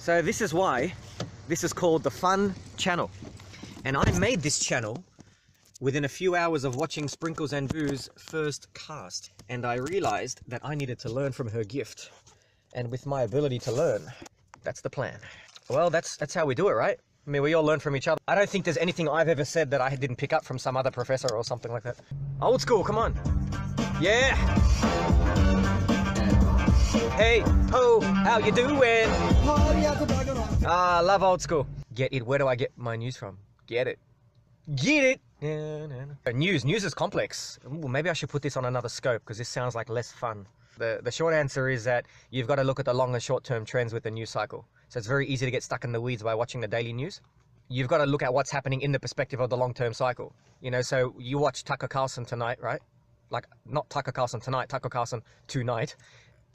So this is why this is called the Fun Channel. And I made this channel within a few hours of watching Sprinkles and Boo's first cast. And I realized that I needed to learn from her gift. And with my ability to learn, that's the plan. Well, that's how we do it, right? I mean, we all learn from each other. I don't think there's anything I've ever said that I didn't pick up from some other professor or something like that. Old school, come on. Yeah. Hey, ho, how you doing? Ah, love old school. Get it. Where do I get my news from? Get it. Get it. News is complex. Ooh, maybe I should put this on another scope because this sounds like less fun. The short answer is that you've got to look at the long and short-term trends with the news cycle. So it's very easy to get stuck in the weeds by watching the daily news. You've got to look at what's happening in the perspective of the long-term cycle. You know, so you watch Tucker Carlson tonight, right? Like, not Tucker Carlson tonight, Tucker Carlson tonight.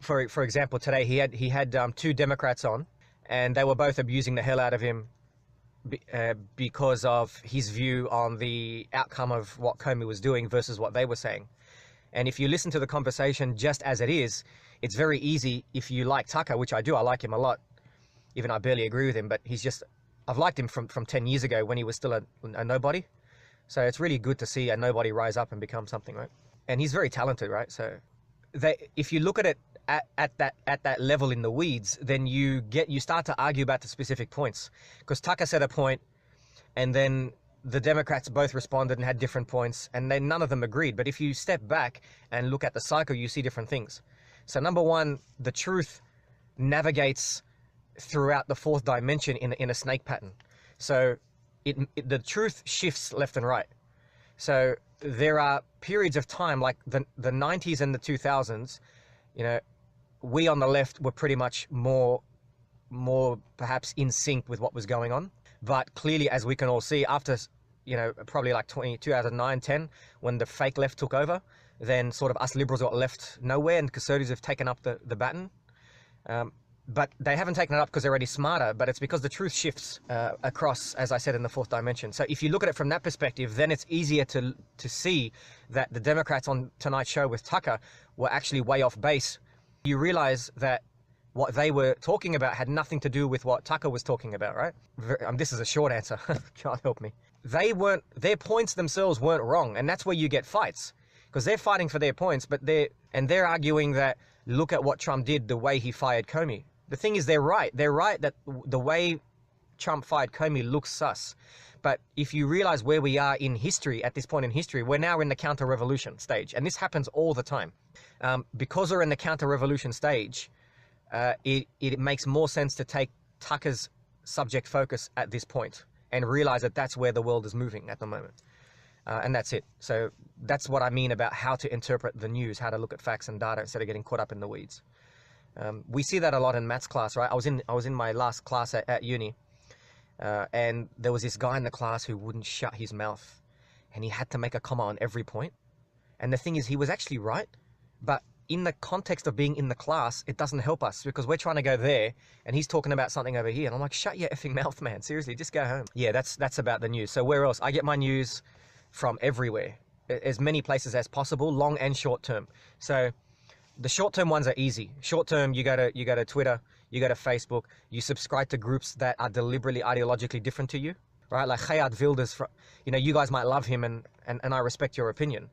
For example, today he had two Democrats on, and they were both abusing the hell out of him because of his view on the outcome of what Comey was doing versus what they were saying. And if you listen to the conversation just as it is, it's very easy if you like Tucker, which I do, I like him a lot, even I barely agree with him, but I've liked him from 10 years ago when he was still a nobody. So it's really good to see a nobody rise up and become something, right? And he's very talented, right? So if you look at it at that level in the weeds, then you start to argue about the specific points, because Tucker said a point and then the Democrats both responded and had different points, and then none of them agreed. But if you step back and look at the cycle, you see different things. So number one, the truth navigates throughout the fourth dimension in a snake pattern. So the truth shifts left and right. So there are periods of time like the 90s and the 2000s, you know, we on the left were pretty much more perhaps in sync with what was going on. But clearly, as we can all see, after, you know, probably like 2009, 10, when the fake left took over, then sort of us liberals got left nowhere, and conservatives have taken up the baton. But they haven't taken it up because they're already smarter, but it's because the truth shifts across, as I said, in the fourth dimension. So if you look at it from that perspective, then it's easier to see that the Democrats on tonight's show with Tucker were actually way off base. You realize that what they were talking about had nothing to do with what Tucker was talking about, right? This is a short answer. Can't help me. Their points themselves weren't wrong, and that's where you get fights, because they're fighting for their points, but they're arguing that look at what Trump did, the way he fired Comey. The thing is, they're right. They're right that the way Trump fired Comey looks sus. But if you realize where we are in history, at this point in history, we're now in the counter-revolution stage, and this happens all the time. Because we're in the counter-revolution stage, it makes more sense to take Tucker's subject focus at this point and realize that that's where the world is moving at the moment. And that's it. So that's what I mean about how to interpret the news, how to look at facts and data instead of getting caught up in the weeds. We see that a lot in maths class, right? I was in my last class at uni, and there was this guy in the class who wouldn't shut his mouth, and he had to make a comma on every point. And the thing is, he was actually right, but in the context of being in the class, it doesn't help us because we're trying to go there and he's talking about something over here. And I'm like, shut your effing mouth, man. Seriously, just go home. Yeah, that's about the news. So where else? I get my news from everywhere, as many places as possible, long and short term. So the short term ones are easy. Short term, you go to Twitter, you go to Facebook, you subscribe to groups that are deliberately ideologically different to you, right? Like Geert Wilders, you know, you guys might love him and I respect your opinion,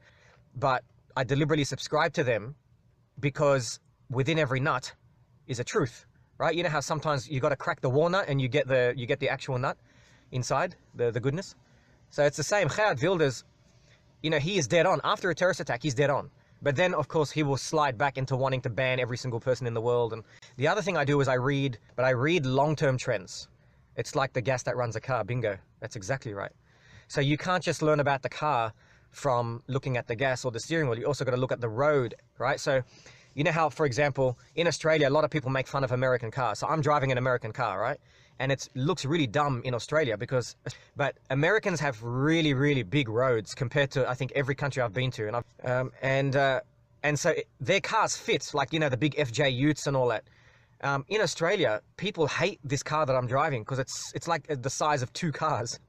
but I deliberately subscribe to them because within every nut is a truth, right? You know how sometimes you got to crack the walnut and you get the actual nut inside, the goodness. So it's the same. Geert Wilders, you know, he is dead on. After a terrorist attack, he's dead on. But then, of course, he will slide back into wanting to ban every single person in the world. And the other thing I do is I read long-term trends. It's like the gas that runs a car. Bingo. That's exactly right. So you can't just learn about the car from looking at the gas or the steering wheel. You also got to look at the road, right? So you know how, for example, in Australia, a lot of people make fun of American cars. So I'm driving an American car, right? And it looks really dumb in Australia but Americans have really, really big roads compared to, I think, every country I've been to. And so their cars fit, like, you know, the big FJ Utes and all that. In Australia, people hate this car that I'm driving because it's like the size of two cars.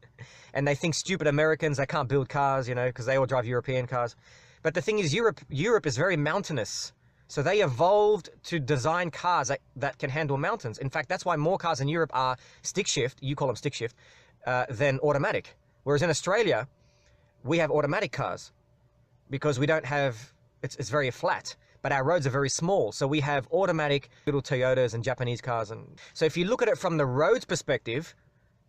And they think stupid Americans, they can't build cars, you know, because they all drive European cars. But the thing is, Europe is very mountainous. So they evolved to design cars that can handle mountains. In fact, that's why more cars in Europe are stick shift, you call them stick shift, than automatic. Whereas in Australia, we have automatic cars because we don't have, it's very flat, but our roads are very small. So we have automatic little Toyotas and Japanese cars. And so if you look at it from the roads perspective,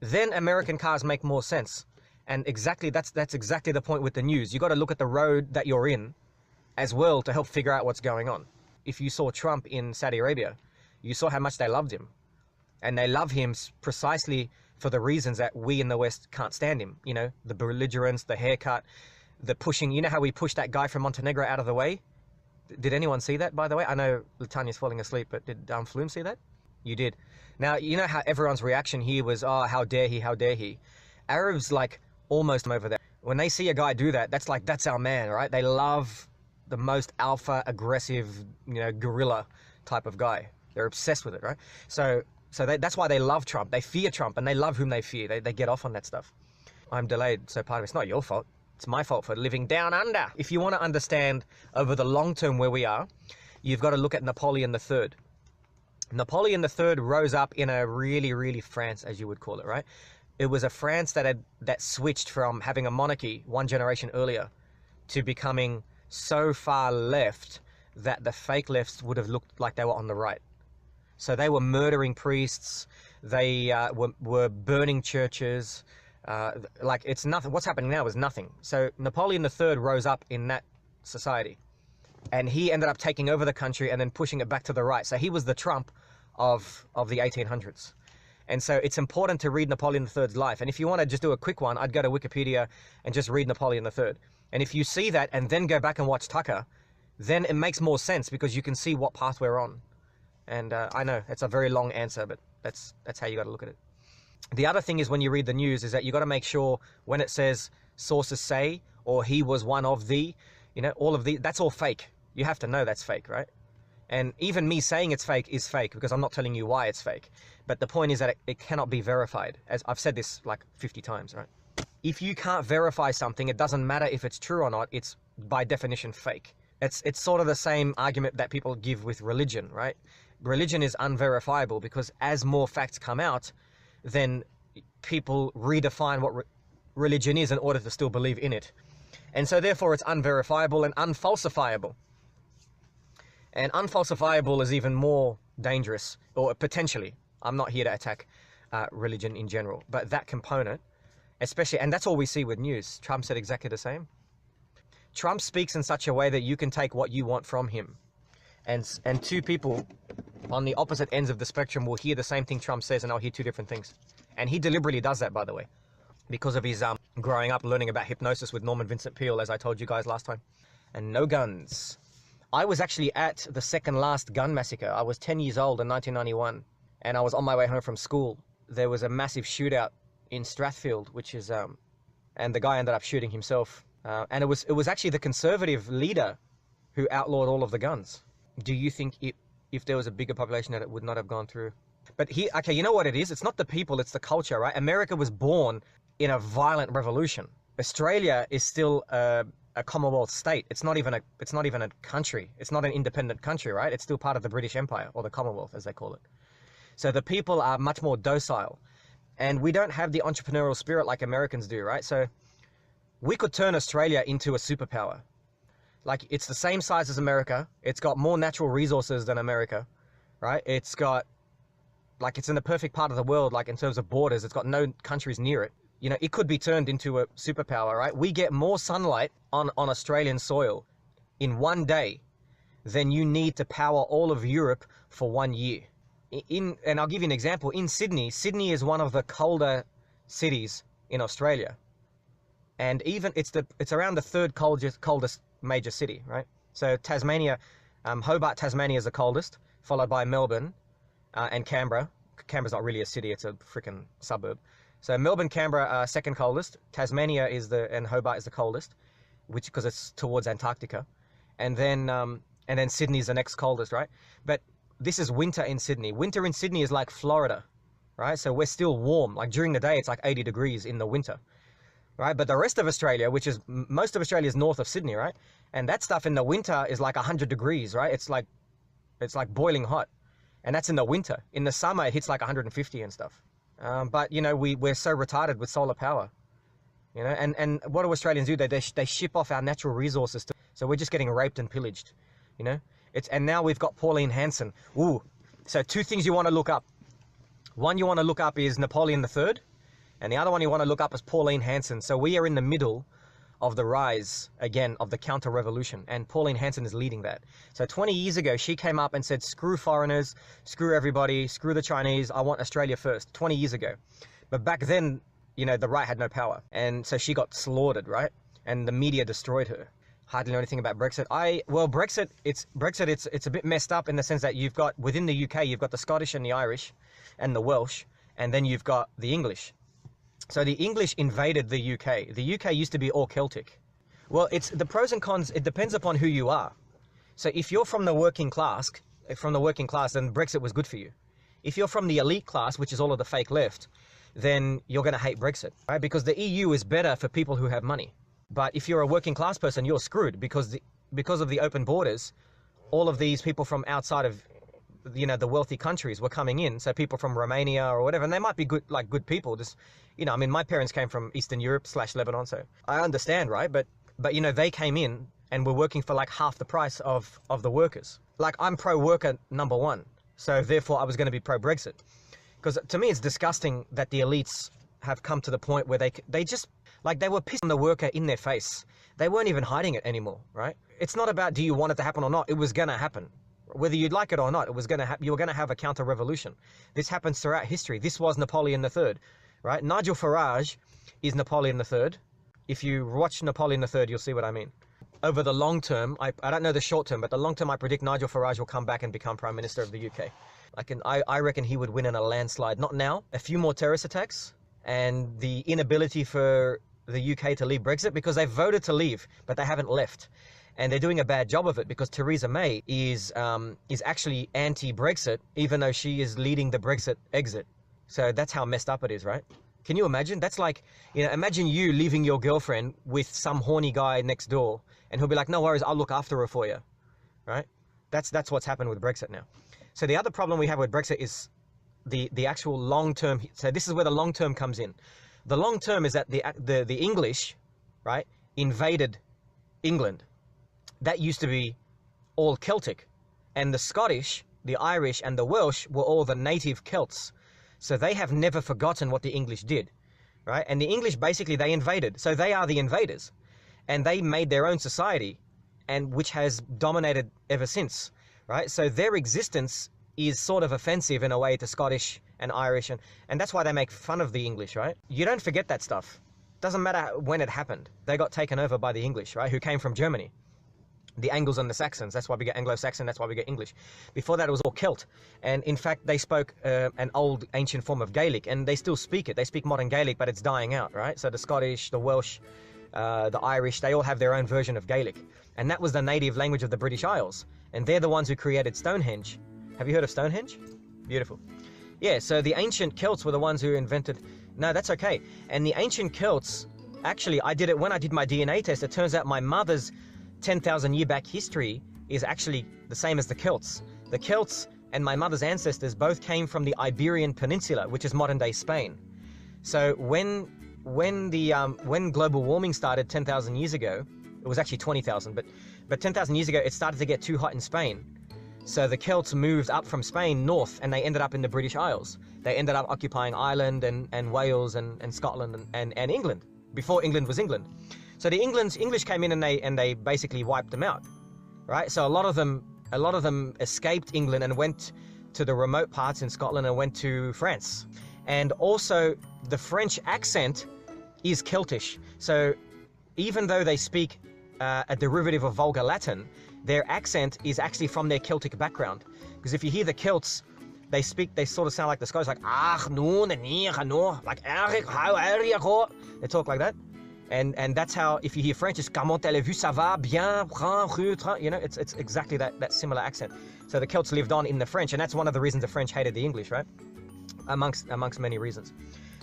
then American cars make more sense. And exactly, that's exactly the point with the news. You got to look at the road that you're in as well to help figure out what's going on. If you saw Trump in Saudi Arabia, you saw how much they loved him. And they love him precisely for the reasons that we in the West can't stand him. You know, the belligerence, the haircut, the pushing. You know how we pushed that guy from Montenegro out of the way? Did anyone see that, by the way? I know Latanya's falling asleep, but did Flume see that? You did. Now, you know how everyone's reaction here was, oh, how dare he, how dare he? Arabs, like, almost over there. When they see a guy do that, that's like, that's our man, right? They love the most alpha, aggressive, you know, gorilla type of guy. They're obsessed with it, right? So that's why they love Trump. They fear Trump, and they love whom they fear. They get off on that stuff. I'm delayed, so part of it's not your fault. It's my fault for living down under. If you want to understand over the long term where we are, you've got to look at Napoleon III. Napoleon III rose up in a really France, as you would call it, right? It was a France that switched from having a monarchy one generation earlier to becoming so far left that the fake lefts would have looked like they were on the right. So they were murdering priests. They were burning churches. Like, it's nothing. What's happening now is nothing. So Napoleon III rose up in that society, and he ended up taking over the country and then pushing it back to the right. So he was the Trump of the 1800s. And so it's important to read Napoleon III's life. And if you want to just do a quick one, I'd go to Wikipedia and just read Napoleon III. And if you see that and then go back and watch Tucker, then it makes more sense because you can see what path we're on. And I know it's a very long answer, but that's how you got to look at it. The other thing is, when you read the news, is that you got to make sure when it says sources say, or he was one of the, you know, all of the, that's all fake. You have to know that's fake, right? And even me saying it's fake is fake because I'm not telling you why it's fake. But the point is that it cannot be verified. As I've said this like 50 times, right? If you can't verify something, it doesn't matter if it's true or not. It's by definition fake. It's sort of the same argument that people give with religion, right? Religion is unverifiable because as more facts come out, then people redefine what religion is in order to still believe in it. And so therefore it's unverifiable and unfalsifiable. And unfalsifiable is even more dangerous, or potentially. I'm not here to attack religion in general, but that component, especially, and that's all we see with news. Trump said exactly the same. Trump speaks in such a way that you can take what you want from him. And two people on the opposite ends of the spectrum will hear the same thing Trump says, and I'll hear two different things. And he deliberately does that, by the way, because of his growing up learning about hypnosis with Norman Vincent Peale, as I told you guys last time. And no guns. I was actually at the second last gun massacre. I was 10 years old in 1991, and I was on my way home from school. There was a massive shootout in Strathfield, which is, and the guy ended up shooting himself. And it was actually the conservative leader who outlawed all of the guns. Do you think if there was a bigger population that it would not have gone through? But okay, you know what it is? It's not the people, it's the culture, right? America was born in a violent revolution. Australia is still a Commonwealth state. It's not even a country. It's not an independent country, right? It's still part of the British Empire, or the Commonwealth, as they call it. So the people are much more docile, and we don't have the entrepreneurial spirit like Americans do, right? So we could turn Australia into a superpower. Like, it's the same size as America. It's got more natural resources than America, right? It's got, like, it's in the perfect part of the world, like in terms of borders. It's got no countries near it. You know, it could be turned into a superpower, right? We get more sunlight on Australian soil in one day than you need to power all of Europe for 1 year. And I'll give you an example. In Sydney is one of the colder cities in Australia. And even it's around the third coldest major city, right? So Tasmania, Hobart, Tasmania is the coldest, followed by Melbourne and Canberra. Canberra's not really a city, it's a freaking suburb. So Melbourne, Canberra are second coldest. Tasmania and Hobart is the coldest, because it's towards Antarctica. And then Sydney's the next coldest, right? But this is winter in Sydney. Winter in Sydney is like Florida, right? So we're still warm. Like during the day, it's like 80 degrees in the winter, right? But the rest of Australia, which is most of Australia is north of Sydney, right? And that stuff in the winter is like 100 degrees, right? It's like boiling hot. And that's in the winter. In the summer, it hits like 150 and stuff. But, you know, we're so retarded with solar power. You know, and what do Australians do? They ship off our natural resources. So we're just getting raped and pillaged, you know? And now we've got Pauline Hanson. Ooh. So two things you want to look up. One you want to look up is Napoleon III. And the other one you want to look up is Pauline Hanson. So we are in the middle of the rise, again, of the counter-revolution. And Pauline Hanson is leading that. So 20 years ago, she came up and said, screw foreigners, screw everybody, screw the Chinese, I want Australia first. 20 years ago. But back then, you know, the right had no power. And so she got slaughtered, right? And the media destroyed her. Hardly know anything about Brexit. Brexit, it's a bit messed up in the sense that you've got, within the UK, you've got the Scottish and the Irish and the Welsh, and then you've got the English. So the English invaded the UK. The UK used to be all Celtic. Well, it's the pros and cons, it depends upon who you are. So if you're from the working class, then Brexit was good for you. If you're from the elite class, which is all of the fake left, then you're going to hate Brexit, right? Because the EU is better for people who have money. But if you're a working class person, you're screwed because of the open borders. All of these people from outside of, you know, the wealthy countries were coming in. So people from Romania or whatever, and they might be good people. Just, you know, I mean, my parents came from Eastern Europe / Lebanon, so I understand, right? But you know, they came in and were working for like half the price of the workers. Like, I'm pro-worker number one, so therefore I was going to be pro-Brexit. Because to me, it's disgusting that the elites have come to the point where they just, like, they were pissing the worker in their face. They weren't even hiding it anymore, right? It's not about do you want it to happen or not. It was going to happen. Whether you'd like it or not, it was going to you were going to have a counter-revolution. This happens throughout history. This was Napoleon III, right? Nigel Farage is Napoleon III. If you watch Napoleon III, you'll see what I mean. Over the long term, I don't know the short term, but the long term, I predict Nigel Farage will come back and become Prime Minister of the UK. I reckon he would win in a landslide. Not now. A few more terrorist attacks and the inability for the UK to leave Brexit, because they've voted to leave, but they haven't left. And they're doing a bad job of it because Theresa May is actually anti-Brexit, even though she is leading the Brexit exit. So that's how messed up it is, right? Can you imagine? That's like, you know, imagine you leaving your girlfriend with some horny guy next door, and he'll be like, no worries, I'll look after her for you, right? That's what's happened with Brexit now. So the other problem we have with Brexit is the actual long-term. So this is where the long-term comes in. The long-term is that the English, right, invaded England. That used to be all Celtic. And the Scottish, the Irish, and the Welsh were all the native Celts. So they have never forgotten what the English did, right? And the English, basically, they invaded. So they are the invaders. And they made their own society, and which has dominated ever since, right? So their existence is sort of offensive in a way to Scottish and Irish. And that's why they make fun of the English, right? You don't forget that stuff. Doesn't matter when it happened. They got taken over by the English, right? Who came from Germany. The Angles and the Saxons, that's why we get Anglo-Saxon, that's why we get English. Before that, it was all Celt. And in fact, they spoke an old ancient form of Gaelic, and they still speak it. They speak modern Gaelic, but it's dying out, right? So the Scottish, the Welsh, the Irish, they all have their own version of Gaelic. And that was the native language of the British Isles. And they're the ones who created Stonehenge. Have you heard of Stonehenge? Beautiful. Yeah, so the ancient Celts were the ones who invented... No, that's okay. And the ancient Celts, actually, I did it when I did my DNA test. It turns out my mother's 10,000 year back history is actually the same as the Celts. The Celts and my mother's ancestors both came from the Iberian Peninsula, which is modern day Spain. So when global warming started 10,000 years ago, it was actually 20,000, but 10,000 years ago, it started to get too hot in Spain. So the Celts moved up from Spain north, and they ended up in the British Isles. They ended up occupying Ireland and Wales and Scotland and England, before England was England. So the English came in and they basically wiped them out, right? So a lot of them escaped England and went to the remote parts in Scotland and went to France. And also the French accent is Celtish. So even though they speak a derivative of Vulgar Latin, their accent is actually from their Celtic background. Because if you hear the Celts, they sort of sound like the Scottish, like no, like how are you? They talk like that. And that's how, if you hear French, it's comment allez-vous, ça va, bien, you know, it's exactly that similar accent. So the Celts lived on in the French, and that's one of the reasons the French hated the English, right? Amongst many reasons.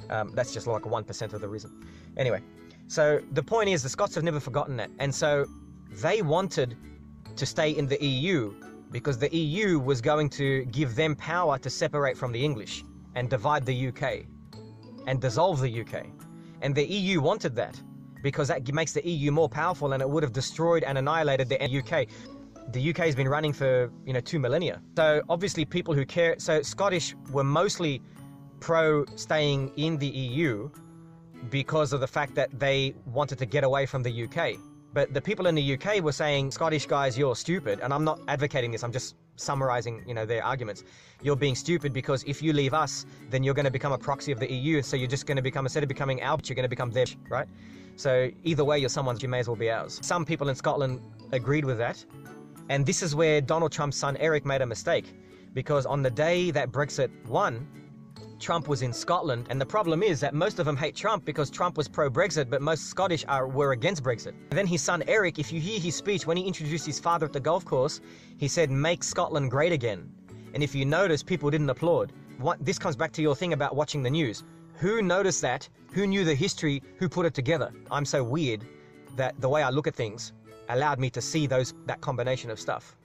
That's just like 1% of the reason. Anyway, so the point is the Scots have never forgotten that. And so they wanted to stay in the EU because the EU was going to give them power to separate from the English and divide the UK and dissolve the UK. And the EU wanted that because that makes the EU more powerful, and it would have destroyed and annihilated the UK. The UK has been running for, 2 millennia. So obviously people who care, so Scottish were mostly pro staying in the EU because of the fact that they wanted to get away from the UK. But the people in the UK were saying, Scottish guys, you're stupid. And I'm not advocating this, I'm just summarizing, their arguments. You're being stupid because if you leave us, then you're going to become a proxy of the EU. So you're just going to become, instead of becoming our, you're going to become their, right? So either way, you're someone's, you may as well be ours. Some people in Scotland agreed with that. And this is where Donald Trump's son, Eric, made a mistake. Because on the day that Brexit won, Trump was in Scotland, and the problem is that most of them hate Trump because Trump was pro-Brexit, but most Scottish were against Brexit. And then his son Eric, if you hear his speech, when he introduced his father at the golf course, he said, "Make Scotland great again." And if you notice, people didn't applaud. This comes back to your thing about watching the news. Who noticed that? Who knew the history? Who put it together? I'm so weird that the way I look at things allowed me to see that combination of stuff.